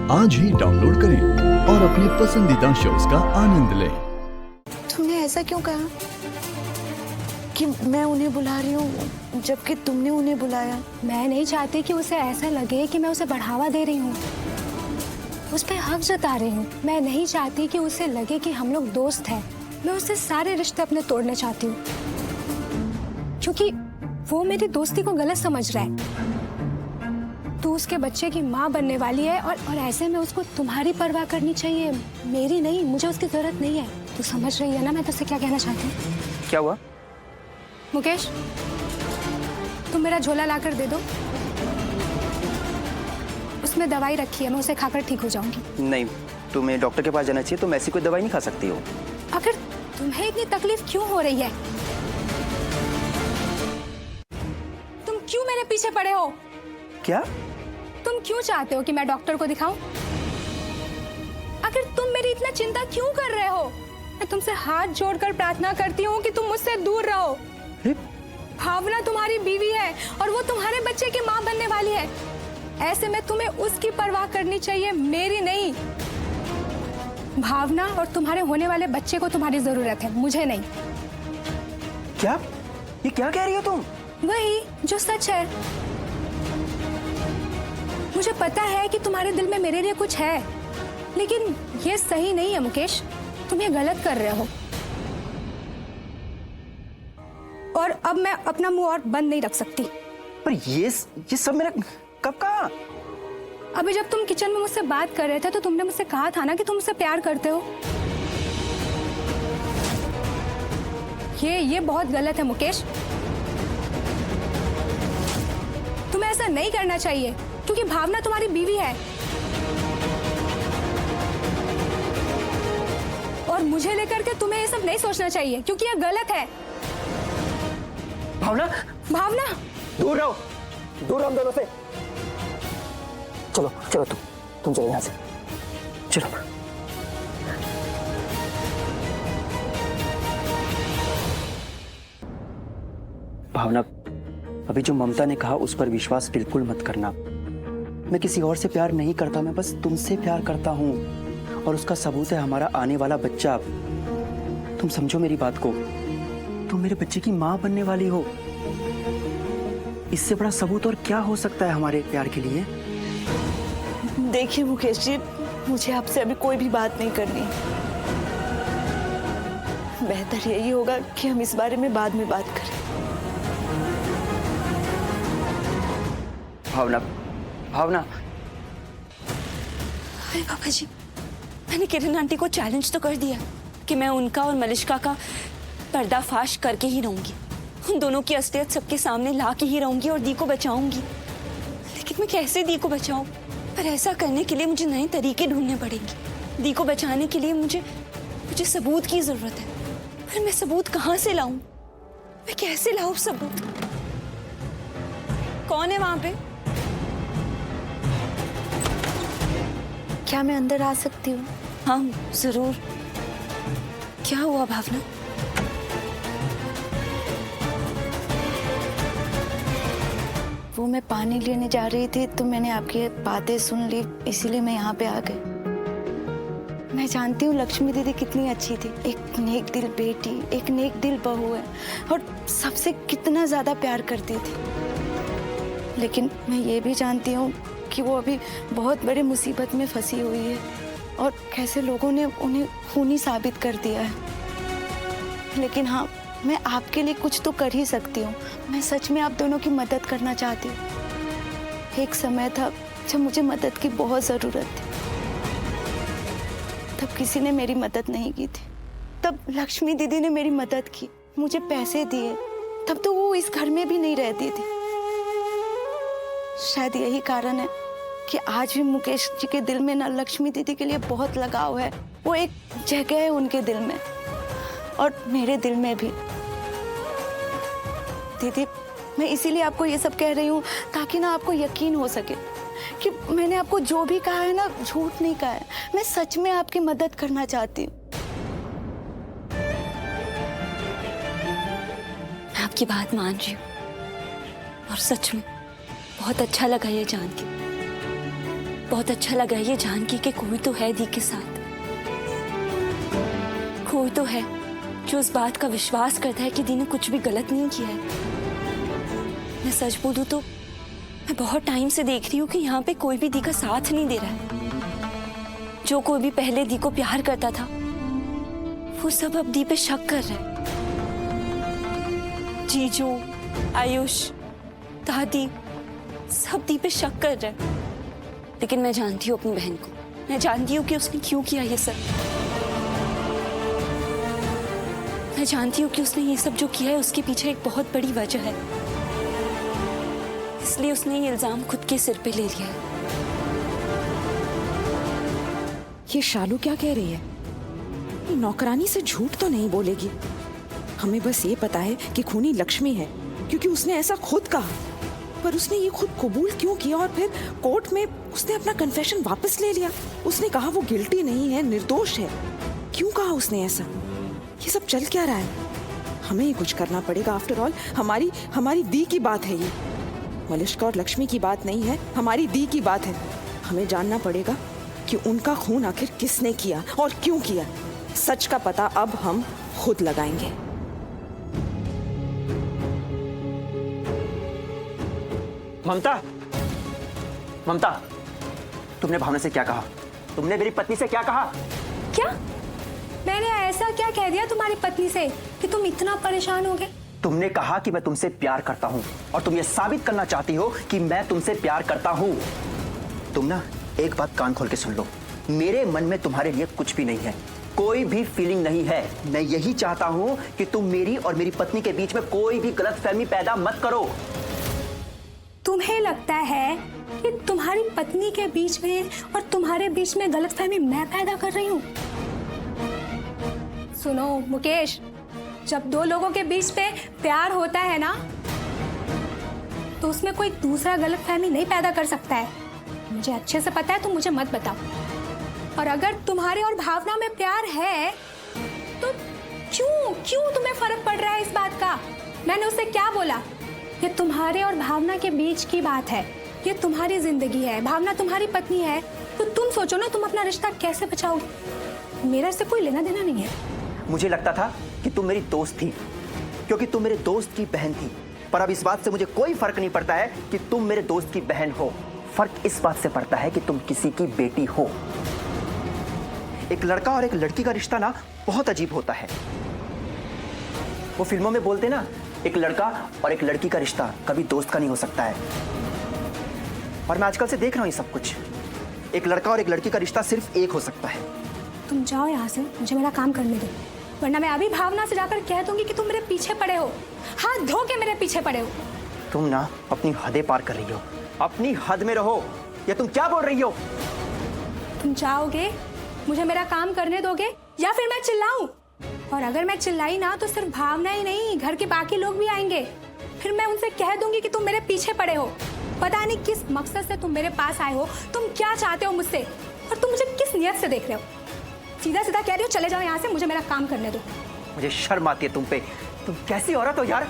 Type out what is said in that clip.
आज ही डाउनलोड करें और अपने पसंदीदा शोज का आनंद लें। तुमने ऐसा क्यों कहा कि मैं उन्हें बुला रही हूँ जबकि तुमने उन्हें बुलाया? मैं नहीं चाहती कि उसे ऐसा लगे कि मैं उसे बढ़ावा दे रही हूँ, उस पर हक जता रही हूँ। मैं नहीं चाहती कि उसे लगे कि हम लोग दोस्त हैं। मैं उससे सारे रिश्ते अपने तोड़ना चाहती हूँ क्योंकि वो मेरी दोस्ती को गलत समझ रहा है। तू उसके बच्चे की माँ बनने वाली है और ऐसे में उसको तुम्हारी परवाह करनी चाहिए, मेरी नहीं। मुझे उसकी जरूरत नहीं है। तू समझ रही है ना मैं तुझसे क्या कहना चाहती हूँ? क्या हुआ? मुकेश, तुम मेरा झोला लाकर दे दो। उसमें दवाई रखी है, मैं उसे खाकर ठीक हो जाऊंगी। नहीं, तुम्हें डॉक्टर के पास जाना चाहिए। तुम ऐसी कोई दवाई नहीं खा सकती हो। आखिर तुम्हें इतनी तकलीफ क्यों हो रही है? तुम क्यों मेरे पीछे पड़े हो? क्या? तुम क्यों चाहते हो कि मैं डॉक्टर को दिखाऊं? आखिर तुम मेरी इतना चिंता क्यों कर रहे हो? मैं तुमसे हाथ जोड़कर प्रार्थना करती हूँ कि तुम मुझसे दूर रहो। भावना तुम्हारी बीवी है और वो तुम्हारे बच्चे की माँ बनने वाली है। ऐसे में तुम्हें उसकी परवाह करनी चाहिए, मेरी नहीं। भावना और तुम्हारे होने वाले बच्चे को तुम्हारी जरूरत है, मुझे नहीं। क्या? ये क्या कह रही हो तुम? वही जो सच है। मुझे पता है कि तुम्हारे दिल में मेरे लिए कुछ है, लेकिन ये सही नहीं है मुकेश। तुम ये गलत कर रहे हो और अब मैं अपना मुंह और बंद नहीं रख सकती। पर ये सब मैंने कब कहा? अभी जब तुम किचन में मुझसे बात कर रहे थे तो तुमने मुझसे कहा था ना कि तुम मुझसे प्यार करते हो। ये बहुत गलत है मुकेश। तुम्हें ऐसा नहीं करना चाहिए क्योंकि भावना तुम्हारी बीवी है और मुझे लेकर के तुम्हें ये सब नहीं सोचना चाहिए क्योंकि ये गलत है। भावना, भावना, दूर रहो हम दोनों से। चलो चलो, तुम चलो यहाँ से। चलो। भावना, अभी जो ममता ने कहा उस पर विश्वास बिल्कुल मत करना। मैं किसी और से प्यार नहीं करता, मैं बस तुमसे प्यार करता हूँ और उसका सबूत है हमारा आने वाला बच्चा। तुम समझो मेरी बात को। तुम मेरे बच्चे की माँ बनने वाली हो। इससे बड़ा सबूत और क्या हो सकता है हमारे प्यार के लिए? देखिए मुकेश जी, मुझे आपसे अभी कोई भी बात नहीं करनी। बेहतर यही होगा कि हम इस बारे में बाद में बात करें। भावना, भावना। अरे पापा जी, मैंने किरण आंटी को चैलेंज तो कर दिया कि मैं उनका और मलिश्का का पर्दाफाश करके ही रहूंगी। उन दोनों की असलियत सबके सामने ला के ही रहूंगी और दी को बचाऊंगी। लेकिन मैं कैसे दी को बचाऊं? पर ऐसा करने के लिए मुझे नए तरीके ढूंढने पड़ेंगे। दी को बचाने के लिए मुझे सबूत की जरूरत है। पर मैं सबूत कहाँ से लाऊं? मैं कैसे लाऊं सबूत? कौन है वहां पे? क्या मैं अंदर आ सकती हूँ? हाँ जरूर। क्या हुआ भावना? वो मैं पानी लेने जा रही थी तो मैंने आपकी बातें सुन ली, इसीलिए मैं यहाँ पे आ गई। मैं जानती हूँ लक्ष्मी दीदी कितनी अच्छी थी। एक नेक दिल बेटी, एक नेक दिल बहू है और सबसे कितना ज्यादा प्यार करती थी। लेकिन मैं ये भी जानती हूँ कि वो अभी बहुत बड़े मुसीबत में फंसी हुई है और कैसे लोगों ने उन्हें खूनी साबित कर दिया है। लेकिन हाँ, मैं आपके लिए कुछ तो कर ही सकती हूँ। मैं सच में आप दोनों की मदद करना चाहती हूँ। एक समय था जब मुझे मदद की बहुत ज़रूरत थी, तब किसी ने मेरी मदद नहीं की थी। तब लक्ष्मी दीदी ने मेरी मदद की, मुझे पैसे दिए। तब तो वो इस घर में भी नहीं रहती थी। शायद यही कारण है कि आज भी मुकेश जी के दिल में ना लक्ष्मी दीदी के लिए बहुत लगाव है। वो एक जगह है उनके दिल में और मेरे दिल में भी। दीदी, मैं इसीलिए आपको ये सब कह रही हूँ ताकि ना आपको यकीन हो सके कि मैंने आपको जो भी कहा है ना, झूठ नहीं कहा है। मैं सच में आपकी मदद करना चाहती हूँ। मैं आपकी बात मान रही हूँ और सच में बहुत अच्छा लगा ये जान के। बहुत अच्छा लगा ये जान के कि कोई तो है दी के साथ, कोई तो है जो इस बात का विश्वास करता है कि दी ने कुछ भी गलत नहीं किया है। मैं सच बोलूं तो मैं बहुत टाइम से देख रही हूँ कि यहाँ पे कोई भी दी का साथ नहीं दे रहा है। जो कोई भी पहले दी को प्यार करता था वो सब अब दी पे शक कर रहा है। जीजू, आयुष, दादी सब दी पे शक कर रहे हैं। लेकिन मैं जानती हूँ अपनी बहन को, मैं जानती हूँ कि उसने क्यों किया ये सब। मैं जानती हूँ कि उसने ये सब जो किया है उसके पीछे एक बहुत बड़ी वजह है, इसलिए उसने ये इल्जाम खुद के सिर पे ले लिया है। ये शालू क्या कह रही है? ये नौकरानी से झूठ तो नहीं बोलेगी। हमें बस ये पता है कि खूनी लक्ष्मी है, क्योंकि उसने ऐसा खुद कहा। पर उसने ये खुद कबूल क्यों किया और फिर कोर्ट में उसने अपना कन्फेशन वापस ले लिया? उसने कहा वो गिल्टी नहीं है, निर्दोष है। क्यों कहा उसने ऐसा? ये सब चल क्या रहा है? हमें ही कुछ करना पड़ेगा। आफ्टर ऑल हमारी दी की बात है ये। मलिष्का और लक्ष्मी की बात नहीं है, हमारी दी की बात है। हमें जानना पड़ेगा कि उनका खून आखिर किसने किया और क्यों किया। सच का पता अब हम खुद लगाएंगे। ममता, ममता, तुमने भावना से क्या कहा? तुमने मेरी पत्नी से क्या कहा? क्या? मैंने ऐसा क्या कह दिया तुम्हारी पत्नी से कि तुम इतना परेशान हो गए? तुमने कहा कि मैं तुमसे प्यार करता हूं और तुम ये साबित करना चाहती हो कि मैं तुमसे प्यार करता हूं। तुम ना एक बात कान खोल के सुन लो, मेरे मन में तुम्हारे लिए कुछ भी नहीं है, कोई भी फीलिंग नहीं है। मैं यही चाहता हूं कि तुम मेरी और मेरी पत्नी के बीच में कोई भी गलतफहमी पैदा मत करो। तुम्हें लगता है कि तुम्हारी पत्नी के बीच में और तुम्हारे बीच में गलतफहमी मैं पैदा कर रही हूँ? सुनो मुकेश, जब दो लोगों के बीच में प्यार होता है ना, तो उसमें कोई दूसरा गलतफहमी नहीं पैदा कर सकता है। मुझे अच्छे से पता है, तुम मुझे मत बताओ। और अगर तुम्हारे और भावना में प्यार है तो क्यों तुम्हें फर्क पड़ रहा है इस बात का? मैंने उसे क्या बोला? ये तुम्हारे और भावना के बीच की बात है, ये तुम्हारी जिंदगी है, भावना तुम्हारी पत्नी है। तो तुम सोचो ना, तुम अपना रिश्ता कैसे बचाओगे? मेरा इससे कोई लेना देना नहीं है। मुझे लगता था कि तुम मेरी दोस्त थी, क्योंकि तुम मेरे दोस्त की बहन थी, पर अब इस बात से मुझे कोई फर्क नहीं पड़ता है कि तुम मेरे दोस्त की बहन हो। फर्क इस बात से पड़ता है कि तुम किसी की बेटी हो। एक लड़का और एक लड़की का रिश्ता ना बहुत अजीब होता है। वो फिल्मों में बोलते ना, एक लड़का और एक लड़की का रिश्ता कभी दोस्त का नहीं हो सकता है। और मैं आजकल से देख रहा हूं ये सब कुछ। एक लड़का और एक लड़की का रिश्ता सिर्फ एक हो सकता है। तुम जाओ यहाँ से, मुझे मेरा काम करने दो, वरना मैं अभी भावना से जाकर कह दूंगी कि तुम मेरे पीछे पड़े हो, हाथ धो के मेरे पीछे पड़े हो। तुम ना अपनी हदें पार कर रही हो, अपनी हद में रहो। ये तुम क्या बोल रही हो? तुम जाओगे, मुझे मेरा काम करने दोगे, या फिर मैं चिल्लाऊं? और अगर मैं चिल्लाई ना तो सिर्फ भावना ही नहीं, घर के बाकी लोग भी आएंगे। फिर मैं उनसे कह दूंगी कि तुम मेरे पीछे पड़े हो। पता नहीं किस मकसद से तुम मेरे पास आए हो, तुम क्या चाहते हो मुझसे, और तुम मुझे किस नियत से देख रहे हो। सीधा सीधा कह रही हो, चले जाओ यहाँ से, मुझे मेरा काम करने दो। मुझे शर्म आती है तुम पे। तुम कैसी औरत हो यार?